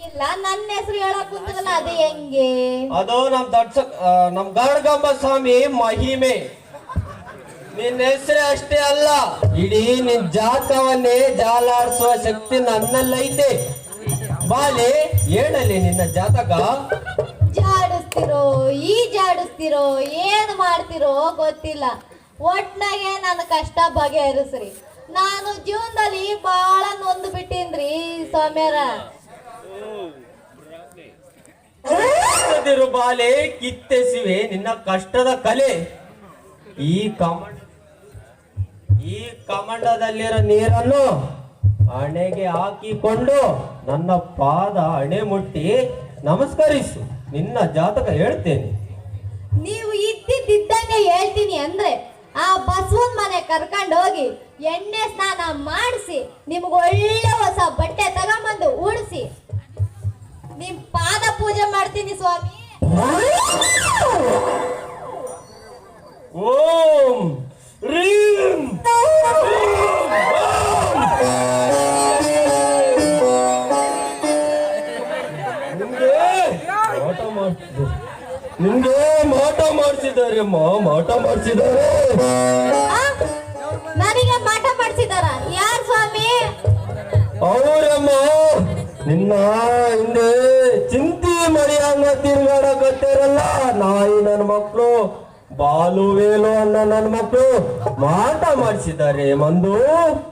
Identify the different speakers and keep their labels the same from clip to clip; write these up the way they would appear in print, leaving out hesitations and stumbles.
Speaker 1: ಇಲ್ಲ ನನ್ನ ಹೆಸರು ಹೇಳಕ್ ಕುಂತಲ್ಲ ಅದೇ ಹೆಂಗೆ?
Speaker 2: ಅದು ನಮ್ ಗರುಡಗಂಬ ಸ್ವಾಮಿ ಮಹಿಮೆ. ನಿನ್ನ ಹೆಸರೇ ಅಷ್ಟೇ ಅಲ್ಲ, ಇಡೀ ನಿನ್ ಜಾತಕವನ್ನೇ ಜಾಲಾಡಿಸುವ ಶಕ್ತಿ ನನ್ನಲ್ಲೈತೆ. ಬಾಲೆ ಹೇಳಲಿ ನಿನ್ನ ಜಾತಕ.
Speaker 1: ಜಾಡಿಸ್ತಿರೋ ಏನ್ ಮಾಡ್ತಿರೋ ಗೊತ್ತಿಲ್ಲ. ಒಟ್ನಾಗೆ ನನ್ನ ಕಷ್ಟ ಬಗೆಹರಿಸ್ರಿ. ನಾನು ಜೀವನದಲ್ಲಿ ಬಹಳ ನೊಂದು ಬಿಟ್ಟೀನ್ರಿ ಸ್ವಾಮ್ಯಾರ.
Speaker 2: ಬಾಲೆ ಕಿತ್ತೆಸಿವೆ ನಿನ್ನ ಕಷ್ಟದ ಕಲೆ. ಈ ಕಮಂಡದಲ್ಲಿರೋ ನೀರನ್ನು ಹಣೆಗೆ ಹಾಕಿಕೊಂಡು ನನ್ನ ಪಾದ ಹಣೆ ಮುಟ್ಟಿ ನಮಸ್ಕರಿಸು. ನಿನ್ನ ಜಾತಕ ಹೇಳ್ತೇನೆ.
Speaker 1: ನೀವು ಇದ್ದಿದ್ದಂಗೆ ಹೇಳ್ತೀನಿ ಅಂದ್ರೆ ಆ ಬಸವನ್ ಮನೆ ಕರ್ಕೊಂಡು ಹೋಗಿ ಎಣ್ಣೆ ಸ್ನಾನ ಮಾಡಿಸಿ ನಿಮ್ಗೆ ಒಳ್ಳೆ ಹೊಸ ಬಟ್ಟೆ ತಗೊಂಬಂದು ಉಡಿಸಿ ನಿಮ್ ಪಾದ ಪೂಜೆ ಮಾಡ್ತೀನಿ ಸ್ವಾಮಿ.
Speaker 2: ಓಂ ರೀಂ ನಿಮ್ಗೆ ಮಾಟ ಮಾಡಿಸಿದ್ದಾರೆ ಮಾಟ ಮಾಡಿಸಿದ್ದಾರೆ.
Speaker 1: ನನಗೆ ಮಾಟ ಮಾಡಿಸಿದಾರ? ಯಾರು ಸ್ವಾಮಿ?
Speaker 2: ಅವರಮ್ಮ ನಿನ್ನ ಹಿಂದೆ ಚಿಂತಿ ಮರಿಯಂಗ ತಿರ್ಗಾಡಕತ್ತಿರಲ್ಲ ನಾಯಿ ನನ್ನ ಮಕ್ಕಳು, ಬಾಲು ವೇಲು ಅನ್ನ ನನ್ನ ಮಕ್ಕಳು ಮಾಟ ಮಾಡಿಸಿದ್ದಾರೆ.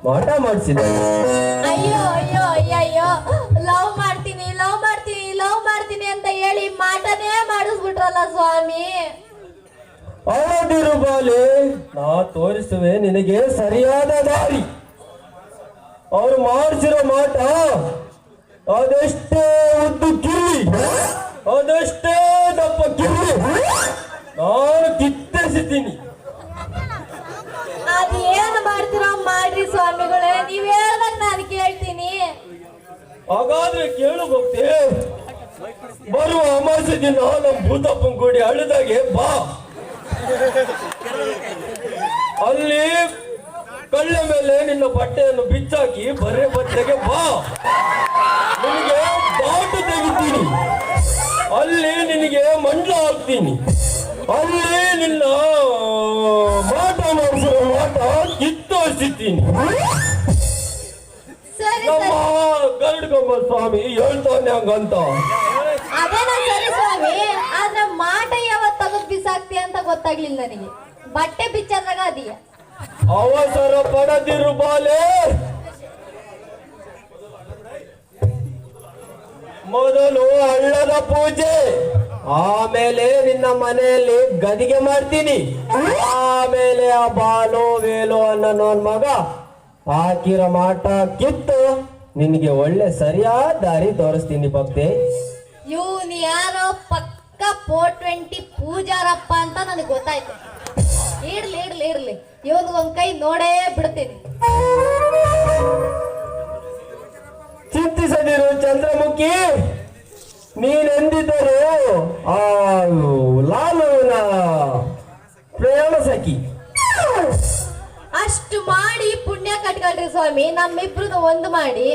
Speaker 2: ಮಾಟ ಮಾಡಿಸಿದ್ದಾರೆ.
Speaker 1: ಅಯ್ಯೋ ಅಯ್ಯೋ ಅಯ್ಯಯ್ಯೋ, ಲವ್ ಮಾಡ್ತೀನಿ ಅಂತ ಹೇಳಿ ಮಾಟನೇ ಮಾಡಿಸ್ಬಿಟ್ರಲ್ಲ ಸ್ವಾಮಿ.
Speaker 2: ಅವದಿರು ಬಾಲೆ, ನಾ ತೋರಿಸುವೆ ನಿನಗೆ ಸರಿಯಾದ ದಾರಿ. ಅವ್ರು ಮಾಡಿಸಿರೋ ಮಾಟ ಅದೆಷ್ಟೇ ಉದ್ದು ಕಿರ್ಲಿ, ಅದೆಷ್ಟೇ ದಪ್ಪ ಕಿರ್ಲಿ, ನಾನು ಕಿತ್ತೆಸಿತೀನಿ.
Speaker 1: ಅದ್ ಏನ್ ಮಾಡ್ತೀರೋ ಮಾಡ್ರಿ ಸ್ವಾಮಿಗಳೇ, ನೀವ್ ಹೇಳ್ದಾಗ ನಾನು ಕೇಳ್ತೀನಿ.
Speaker 2: ಹಾಗಾದ್ರೆ ಕೇಳು ಭಕ್ತಿ, ಬರುವ ಅಮಾಸೆ ದಿನ ನಮ್ಮ ಭೂತಪ್ಪನ ಕೂಡಿ ಹಳ್ಳದಾಗೆ ಬಾ. ಅಲ್ಲಿ ಕಳ್ಳ ಮೇಲೆ ನಿನ್ನ ಬಟ್ಟೆಯನ್ನು ಬಿಚ್ಚಾಕಿ ಬರೇ ಬಟ್ಟೆಗೆ ಬಾ. ನಿನಗೆ ದಾಟು ತೆಗಿತೀನಿ, ಅಲ್ಲಿ ನಿನಗೆ ಮಂಡ್ಲ ಹಾಕ್ತೀನಿ, ಅಲ್ಲಿ ನಿನ್ನ ಮಾಟ ಮಾಡಿಸೋ ಮಾಟ ಕಿತ್ತೋರಿಸುತ್ತೀನಿ. ನಮ್ಮ ಗರುಡಗಂಬ ಸ್ವಾಮಿ ಹೇಳ್ತಾನೆ ಹಂಗಂತ.
Speaker 1: ಅದೇನೋ ಸರಿ ಸ್ವಾಮಿ, ಆದ್ರೆ ಮಾಟ ಯಾವತ್ ತಗದ್ ಬಿಸಾಕ್ತಿ ಅಂತ ಗೊತ್ತಾಗ್ಲಿಲ್ಲ ನನಗೆ. ಬಟ್ಟೆ ಬಿಚ್ಚಾದಾಗ ಅದೀಯ.
Speaker 2: ಅವಸರ ಪಡದಿರು ಬಾಲೆ, ಮೊದಲು ಹಳ್ಳದ ಪೂಜೆ, ಆಮೇಲೆ ನಿನ್ನ ಮನೆಯಲ್ಲಿ ಗದಿಗೆ ಮಾಡ್ತೀನಿ, ಆಮೇಲೆ ಆ ಬಾಲು ವೇಲು ಅನ್ನೋ ನನ್ ಮಗ ಹಾಕಿರೋ ಮಾಟ ಕಿತ್ತು ನಿನಗೆ ಒಳ್ಳೆ ಸರಿಯಾದ ದಾರಿ ತೋರಿಸ್ತೀನಿ ಭಕ್ತಿ.
Speaker 1: ಇವ್ನು ಯಾರೋ ಪಕ್ಕ 420 ಪೂಜಾರಪ್ಪ ಅಂತ ನನಗೆ ಗೊತ್ತಾಯ್ತು. ಇರ್ಲಿ ಇವನು ಒಂದ್ ಕೈ ನೋಡೇ ಬಿಡ್ತೀನಿ.
Speaker 2: ಚಿಂತಿಸದಿರು ಚಂದ್ರಮುಖಿ, ನೀನೆಂದಿದ್ದರು ಆ ಲಾಲುವಿನ ಪ್ರಯಾಣ ಸಖಿ.
Speaker 1: ಅಷ್ಟು ಮಾಡಿ ಪುಣ್ಯ ಕಟ್ಕೊಳ್ರಿ ಸ್ವಾಮಿ, ನಮ್ಮಿಬ್ರದ್ದು ಒಂದು ಮಾಡಿ.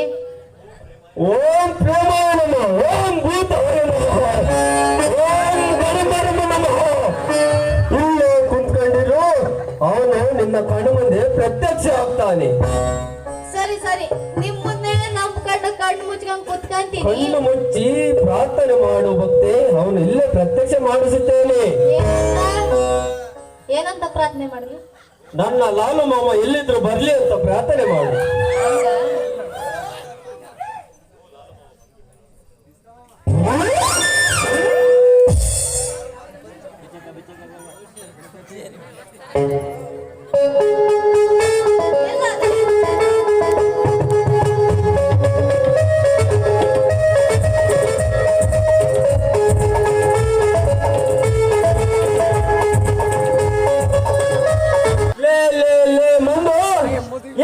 Speaker 2: ಓಂ ಪ್ರೇಮಾಯ ನಮಃ, ಓಂ ಭೂತಾಯ ನಮಃ, ಓಂ ಗಣಪರಮ ನಮಃ. ಇಲ್ಲೇ ಕುಂತ್ಕೊಂಡಿರು, ಅವನು ನಿನ್ನ ಕಣ್ಣು ಮುಂದೆ ಪ್ರತ್ಯಕ್ಷ ಆಗ್ತಾನೆ.
Speaker 1: ಸರಿ ನಿಮ್ ಮುಂದೆ ನಮ್ ಕಣ್ಣು ಮುಚ್ಕೊಂಡ್ ಕುತ್ಕಂತೀನಿ.
Speaker 2: ಕಣ್ಣು ಮುಚ್ಚಿ ಪ್ರಾರ್ಥನೆ ಮಾಡು ಭಕ್ತಿ, ಅವನು ಇಲ್ಲೇ ಪ್ರತ್ಯಕ್ಷ ಮಾಡಿಸುತ್ತೇನೆ.
Speaker 1: ಏನಂತ ಪ್ರಾರ್ಥನೆ ಮಾಡಲಿ?
Speaker 2: ನನ್ನ ಲಾಲು ಮಾಮ ಎಲ್ಲಿದ್ರು ಬರ್ಲಿ ಅಂತ ಪ್ರಾರ್ಥನೆ ಮಾಡು.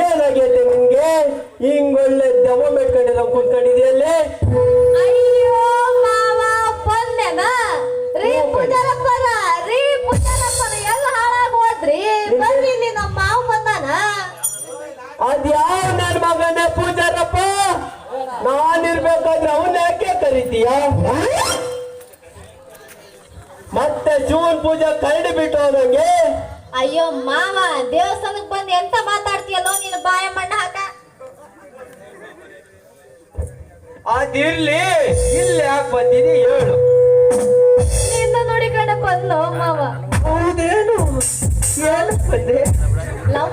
Speaker 2: ಏನಾಗೈತೆ ನಿನ್ಗೆ? ಕರೀತೀಯ? ಮತ್ತೆ ಶಿವನ್ ಪೂಜೆ ಕರಡಿ ಬಿಟ್ಟು ಹೋದಂಗೆ
Speaker 1: ಅಯ್ಯೋ ಮಾವ, ದೇವಸ್ಥಾನಕ್ ಬಂದು ಎಂತ ಮಾತಾಡ್ತೀಯಲ್ಲೋ ನೀನು, ಬಾಯ ಮಣ್ಣ ಹಾಕ.
Speaker 2: ಅದಿರ್ಲಿ, ಇಲ್ಲಿ ಯಾಕೆ ಬಂದಿದಿ ಹೇಳು.
Speaker 1: ನಿನ್ನ ನೋಡಿ ಕಡೆ ಬಂದ್ಲು ಮಾವ.
Speaker 2: ಹೌದೇನು? ಏನಕ್ಕೆ ಬಂದೆ?
Speaker 1: ಲವ್